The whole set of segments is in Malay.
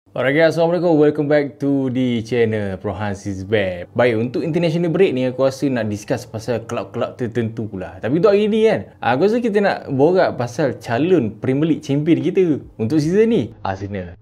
Alright guys, Assalamualaikum. Welcome back to the channel. Prohans is back. Baik, untuk international break ni aku rasa nak discuss pasal kelab-kelab tertentu pula. Tapi untuk hari ni kan, aku rasa kita nak borak pasal calon Premier League champion kita untuk season ni, Arsenal.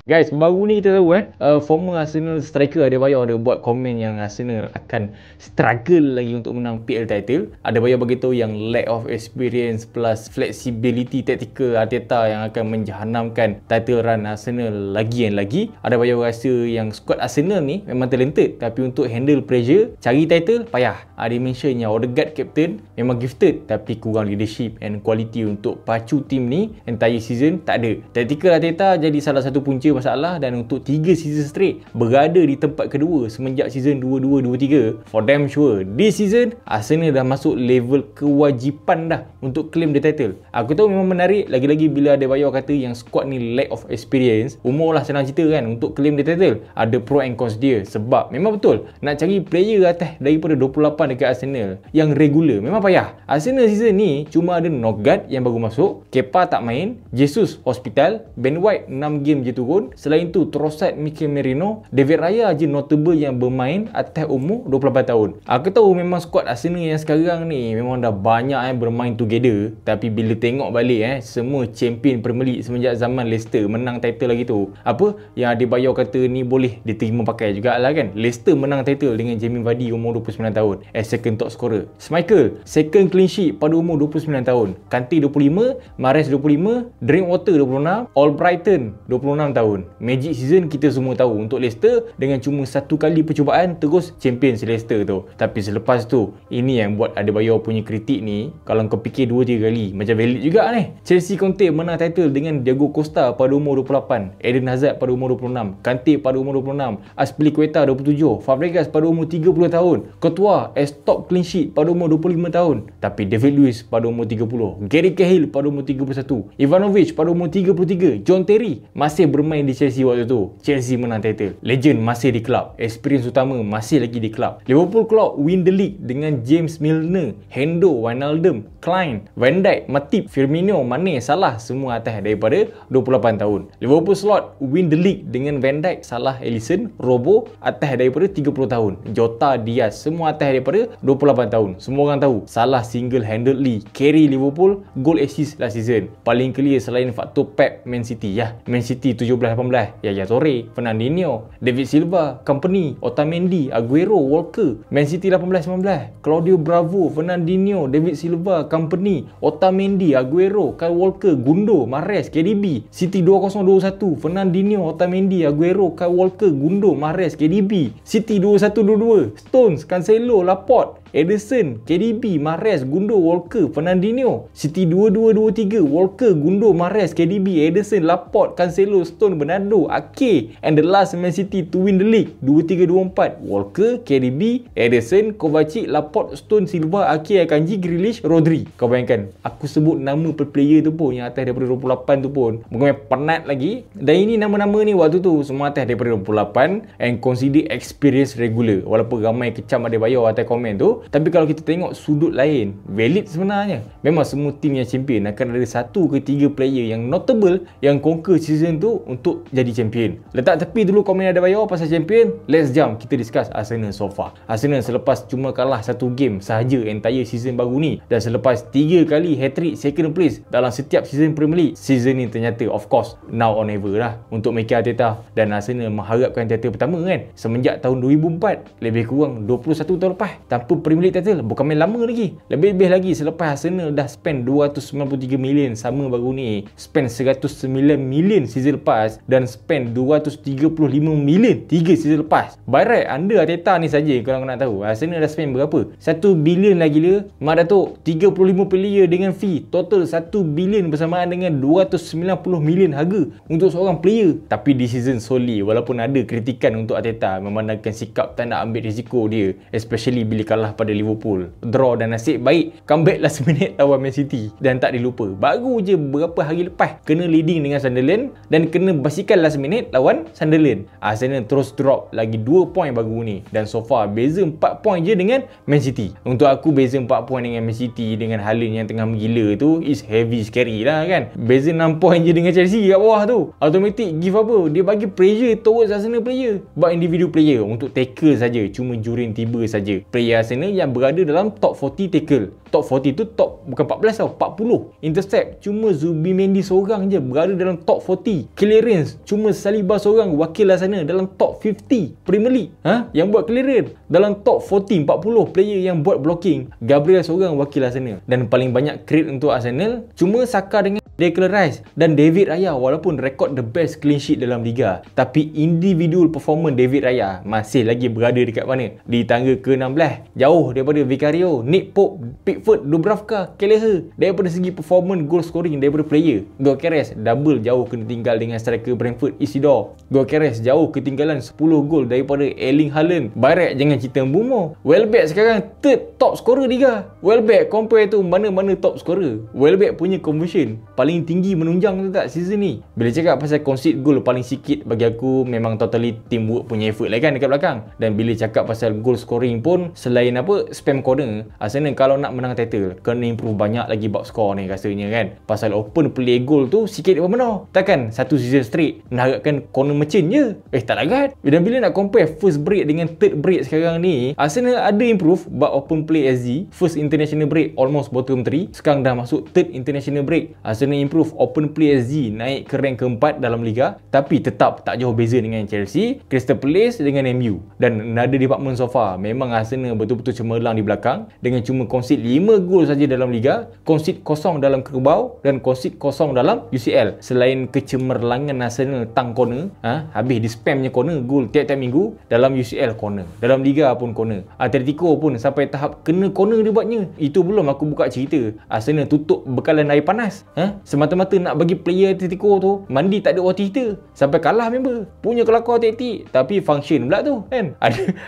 Guys, baru ni kita tahu former Arsenal striker Adebayor ada buat komen yang Arsenal akan struggle lagi untuk menang PL title. Adebayor beritahu yang lack of experience plus flexibility tactical Arteta yang akan menjahanamkan title run Arsenal lagi and lagi. Adebayor rasa yang squad Arsenal ni memang talented, tapi untuk handle pressure, cari title payah. Dia mention yang Odegaard captain memang gifted, tapi kurang leadership and quality untuk pacu team ni entire season tak ada. Tactical Arteta jadi salah satu punca masalah, dan untuk 3 season straight berada di tempat kedua semenjak season 22-23. For damn sure this season Arsenal dah masuk level kewajipan dah untuk claim the title. Aku tahu memang menarik lagi-lagi bila Adebayor kata yang squad ni lack of experience. Umur lah senang cerita kan untuk claim the title. Ada pro and cons dia, sebab memang betul nak cari player atas daripada 28 dekat Arsenal yang regular memang payah. Arsenal season ni cuma ada Norgard yang baru masuk, Kepa tak main, Jesus hospital, Ben White 6 game je turun. Selain tu Trossard, Mikel Merino, David Raya je notable yang bermain atas umur 28 tahun. Aku tahu memang squad Arsenal yang sekarang ni memang dah banyak bermain together, tapi bila tengok balik semua champion Premier League semenjak zaman Leicester menang title lagi tu, apa yang Adebayor kata ni boleh diterima pakai jugalah kan. Leicester menang title dengan Jamie Vardy umur 29 tahun as second top scorer. Schmeichel second clean sheet pada umur 29 tahun. Kante 25, Mahrez 25, Drinkwater 26, Albrighton 26 tahun. Magic season kita semua tahu untuk Leicester, dengan cuma satu kali percubaan terus champion Leicester tu. Tapi selepas tu, ini yang buat Adebayor punya kritik ni, kalau kau fikir 2-3 kali macam valid juga ni. Chelsea Conte menang title dengan Diego Costa pada umur 28, Eden Hazard pada umur 26, Kante pada umur 26, Azpilicueta 27, Fabregas pada umur 30 tahun, Courtois as top clean sheet pada umur 25 tahun. Tapi David Luiz pada umur 30, Gary Cahill pada umur 31, Ivanovic pada umur 33, John Terry masih bermain di Chelsea waktu tu. Chelsea menang title. Legend masih di klub, experience utama masih lagi di klub. Liverpool Club win the league dengan James Milner, Hendo, Wijnaldum, Klein, Van Dijk, Matip, Firmino, Mane, Salah semua atas daripada 28 tahun. Liverpool slot win the league dengan Van Dijk, Salah, Alisson, Robo atas daripada 30 tahun. Jota, Diaz semua atas daripada 28 tahun. Semua orang tahu Salah single-handedly carry Liverpool goal assist last season. Paling clear selain faktor Pep Man City Man City 17-18, Yaya Toure, Fernandinho, David Silva, Kompany, Otamendi, Aguero, Walker. Man City 18-19, Claudio Bravo, Fernandinho, David Silva, Kompany, Otamendi, Aguero, Kyle Walker, Gundo, Mahrez, KDB. City 20-21, Fernandinho, Otamendi, Aguero, Kyle Walker, Gundo, Mahrez, KDB. City 21-22, Stones, Cancelo, Laporte, Ederson, KDB, Mahrez, Gundo, Walker, Fernandinho. City 22-23, Walker, Gundo, Mahrez, KDB, Ederson, Laporte, Cancelo, Stone, Bernardo, Ake. And the last Man City to win the league 23-24, Walker, KDB, Ederson, Kovacic, Laporte, Stone, Silva, Ake, Akanji, Grealish, Rodri. Kau bayangkan, aku sebut nama per player tu pun yang atas daripada 28 tu pun bukan penat lagi. Dan ini nama-nama ni waktu tu semua atas daripada 28 and consider experience regular. Walaupun ramai kecam Adebayor atas komen tu, tapi kalau kita tengok sudut lain, valid sebenarnya. Memang semua tim yang champion akan ada 1 ke 3 player yang notable yang conquer season tu untuk jadi champion. Letak tepi dulu komen Adebayor pasal champion. Let's jump kita discuss Arsenal so far. Arsenal selepas cuma kalah 1 game sahaja entire season baru ni, dan selepas 3 kali hat-trick second place dalam setiap season Premier League, season ni ternyata of course now or never lah untuk Mikel Arteta. Dan Arsenal mengharapkan title pertama kan semenjak tahun 2004, lebih kurang 21 tahun lepas tanpa Premier League title. Bukan main lama lagi. Lebih-lebih lagi selepas Arsenal dah spend 293 million sama baru ni, spend 109 million season lepas, dan spend 235 million 3 season lepas. By right, under Arteta ni saja kalau kau nak tahu Arsenal dah spend berapa? 1 bilion lagi dia. Mak Datuk 35 player dengan fee total 1 bilion bersamaan dengan 290 million harga untuk seorang player. Tapi di season solely, walaupun ada kritikan untuk Arteta memandangkan sikap tak nak ambil risiko dia, especially bila kalah kalah pada Liverpool, draw dan nasib baik comeback last minute lawan Man City dan tak dilupa. Baru je berapa hari lepas kena leading dengan Sunderland dan kena basikal last minute lawan Sunderland. Arsenal terus drop lagi 2 poin baru ni dan so far beza 4 poin je dengan Man City. Untuk aku beza 4 poin dengan Man City dengan Haaland yang tengah menggila tu is heavy scary lah kan. Beza 6 poin je dengan Chelsea kat bawah tu, automatic give apa? Dia bagi pressure towards Arsenal player. Buat individu player untuk tackle saja cuma Jurin tiba saja. Player Arsenal yang berada dalam top 40 tackle. Top 40 tu top bukan 14 tau, 40. Intercept cuma Zubimendi seorang je berada dalam top 40. Clearance cuma Saliba seorang wakil Arsenal dalam top 50 Premier League. Yang buat clearance dalam top 40 player yang buat blocking, Gabriel seorang wakil Arsenal. Dan paling banyak create untuk Arsenal cuma Saka dengan Declan Rice dan David Raya, walaupun rekod the best clean sheet dalam liga, tapi individual performance David Raya masih lagi berada dekat mana? Di tangga ke-16, jauh daripada Vicario, Nick Pope, Pickford, Dubravka, Kelleher. Daripada segi performance goal scoring daripada player, Gyökeres double jauh kena tinggal dengan striker Brentford Isidore. Gyökeres jauh ketinggalan 10 gol daripada Erling Haaland. Barrett jangan cerita Mbeumo. Welbeck sekarang third top scorer liga. Welbeck compare tu mana-mana top scorer. Welbeck punya conversion paling tinggi menunjang tu tak season ni. Bila cakap pasal concede goal paling sikit, bagi aku memang totally teamwork punya effort lah kan dekat belakang. Dan bila cakap pasal goal scoring pun, selain apa spam corner, Arsenal kalau nak menang title kena improve banyak lagi box score ni rasanya kan. Pasal open play goal tu sikit dia benar. Takkan satu season straight nak harapkan corner merchant je. Tak lagat. Dan bila nak compare first break dengan third break sekarang ni, Arsenal ada improve but open play SG. First international break almost bottom 3, sekarang dah masuk third international break. Arsenal improve open play SG, naik ke rank keempat dalam liga, tapi tetap tak jauh beza dengan Chelsea, Crystal Palace dengan MU. Dan nada department so far memang Arsenal betul-betul cemerlang di belakang dengan cuma concede 5 gol saja dalam liga, concede kosong dalam Kerbau dan concede kosong dalam UCL. Selain kecemerlangan Arsenal tang corner, habis di spamnya corner gol tiap-tiap minggu, dalam UCL corner, dalam liga pun corner. Atletico pun sampai tahap kena corner dia buatnya. Itu belum aku buka cerita Arsenal tutup bekalan air panas. Semata-mata nak bagi player Atletico tu mandi tak ada water heater sampai kalah member. Punya kelakar taktik tapi function pula tu kan.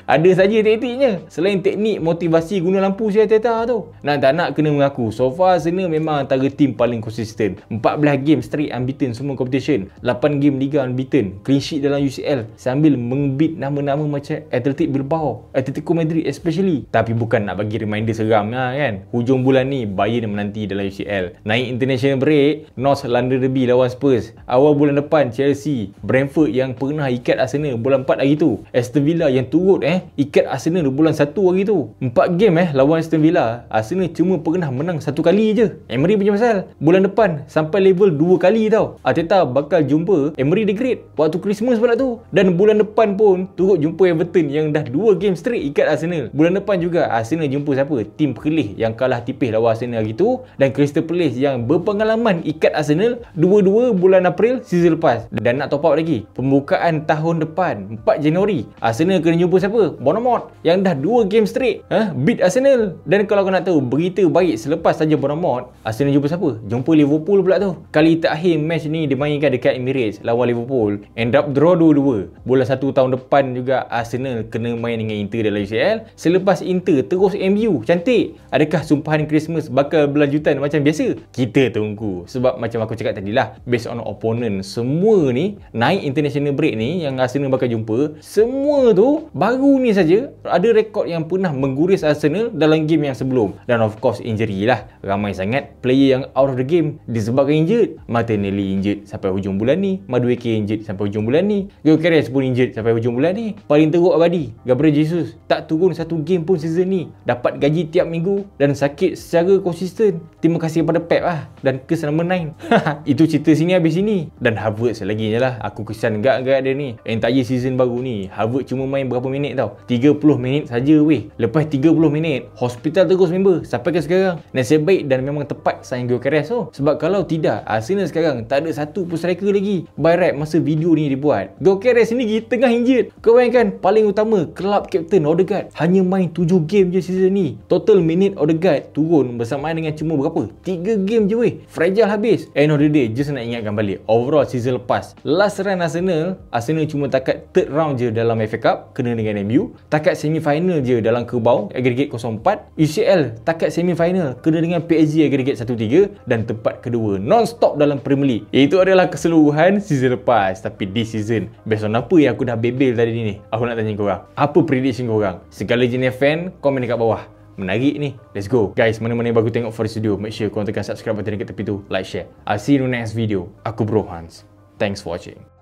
Ada saja taktiknya selain teknik motivasi guna lampu si Arteta tu. Nak tak nak kena mengaku so far Arsenal memang antara tim paling konsisten. 14 game straight unbeaten semua competition, 8 game liga unbeaten, clean sheet dalam UCL sambil mengbit nama-nama macam Athletic Bilbao, Atletico Madrid especially. Tapi bukan nak bagi reminder seram lah kan. Hujung bulan ni Bayern menanti dalam UCL. Naik international break, North London Derby lawan Spurs. Awal bulan depan Chelsea, Brentford yang pernah ikat Arsenal bulan 4 hari tu, Aston Villa yang turut ikat Arsenal bulan 1 hari tu. 4 game lawan Aston Villa, Arsenal cuma pernah menang 1 kali je. Emery punya pasal bulan depan sampai level 2 kali tau. Arteta bakal jumpa Emery the Great waktu Christmas pula tu. Dan bulan depan pun turut jumpa Everton yang dah 2 game straight ikat Arsenal. Bulan depan juga Arsenal jumpa siapa? Tim Perlis yang kalah tipis lawan Arsenal hari tu, dan Crystal Palace yang berpengalaman ikat Arsenal 2-2 bulan April season lepas. Dan nak top up lagi, pembukaan tahun depan 4 Januari Arsenal kena jumpa siapa? Bournemouth yang dah 2 game straight beat Arsenal. Dan kalau kau nak tahu berita baik selepas saja Bournemouth, Arsenal jumpa siapa? Jumpa Liverpool pula tu. Kali terakhir match ni dimainkan dekat Emirates lawan Liverpool, end up draw 2-2. Bulan 1 tahun depan juga Arsenal kena main dengan Inter dalam UCL. Selepas Inter terus MU. Cantik. Adakah sumpahan Christmas bakal berlanjutan macam biasa? Kita tunggu. Sebab macam aku cakap tadi lah, based on opponent semua ni naik international break ni yang Arsenal bakal jumpa, semua tu baru ni saja ada rekod yang pernah mengguris Arsenal dalam game yang sebelum. Dan of course injury lah. Ramai sangat player yang out of the game disebabkan injured. Martinelli injured sampai hujung bulan ni, Madueke injured sampai hujung bulan ni, Gyökeres pun injured sampai hujung bulan ni. Paling teruk abadi, Gabriel Jesus tak turun 1 game pun season ni, dapat gaji tiap minggu dan sakit secara konsisten. Terima kasih kepada Pep dan kes number 9. Itu cerita sini habis sini. Dan Havertz lagi je lah, aku kesian gak dia ni. Entire season baru ni Havertz cuma main berapa minit tau? 30 minit saja weh. Lepas 30 minit hospital terus member. apa sampai ke sekarang. Nasib baik dan memang tepat sign Gyökeres tu. Sebab kalau tidak, Arsenal sekarang tak ada satu pun striker lagi by right masa video ni dibuat. Gyökeres sendiri tengah injured. Kau bayangkan, paling utama club captain Odegaard hanya main 7 game je season ni. Total minute Odegaard turun bersamaan dengan cuma berapa? 3 game je weh. Fragile habis. End of the day, just nak ingatkan balik, overall season lepas, last run Arsenal cuma takat third round je dalam FA Cup kena dengan MU, takat semi-final je dalam Kerbau agregate 0-4, UCL takat semi-final kena dengan PSG agregate 1-3 dan tempat kedua non-stop dalam Premier League. Itu adalah keseluruhan season lepas. Tapi this season, based on apa yang aku dah bebel tadi ni, aku nak tanya korang, apa prediction korang? Segala jenis fan, komen dekat bawah. Menarik ni. Let's go. Guys, mana-mana yang baru tengok for this video, make sure korang tekan subscribe button dekat tepi tu, like, share. I'll see you in the next video. Aku Bro Hans. Thanks for watching.